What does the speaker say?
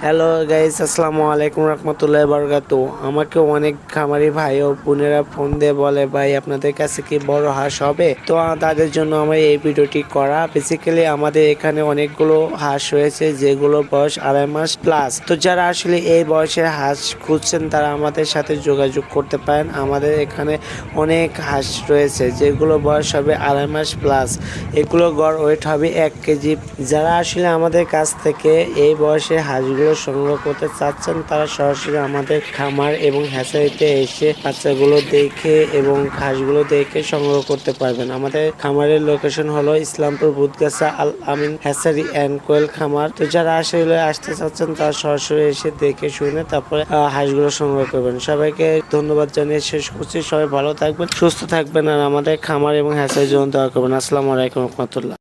Hello guys, আসসালামু আলাইকুম রহমতুল্লাহ বারকাতু। আমাকে অনেক খামারি ভাই ও বোনেরা ফোন দিয়ে বলে, ভাই আপনাদের কাছে কি বড় হাঁস হবে? তো তাদের জন্য আমার এই ভিডিওটি করা। বেসিক্যালি আমাদের এখানে অনেকগুলো হাঁস রয়েছে যেগুলো বয়স 2.5 মাস প্লাস। তো যারা আসলে এই বয়সের হাঁস খুঁজছেন তারা আমাদের সাথে যোগাযোগ করতে পারেন। আমাদের এখানে অনেক হাঁস রয়েছে যেগুলো বয়স হবে 2.5 মাস প্লাস। এগুলো গড় ওয়েট হবে 1 কেজি। যারা আসলে আমাদের কাছ থেকে এই বয়সে হাঁসগুলো সংগ্রহ করতে চাচ্ছেন তারা সরাসরি আমাদের খামার এবং হ্যাচারিতে এসে বাচ্চাগুলো দেখে এবং হাঁসগুলো দেখে সংগ্রহ করতে পারবেন। আমাদের খামারের লোকেশন হলো ইসলামপুর বুদগাছা আল আমিন হ্যাচারি অ্যান্ড কোয়েল খামার। তো যারা আসলে আসতে চাচ্ছেন তারা সরাসরি এসে দেখে শুনে তারপরে হাঁসগুলো সংগ্রহ করবেন। সবাইকে ধন্যবাদ জানিয়ে শেষ করছি। সবাই ভালো থাকবেন, সুস্থ থাকবেন আর আমাদের খামার এবং হ্যাচারির জন্য দোয়া করবেন। আসসালামু আলাইকুম রহমতুল্লাহ।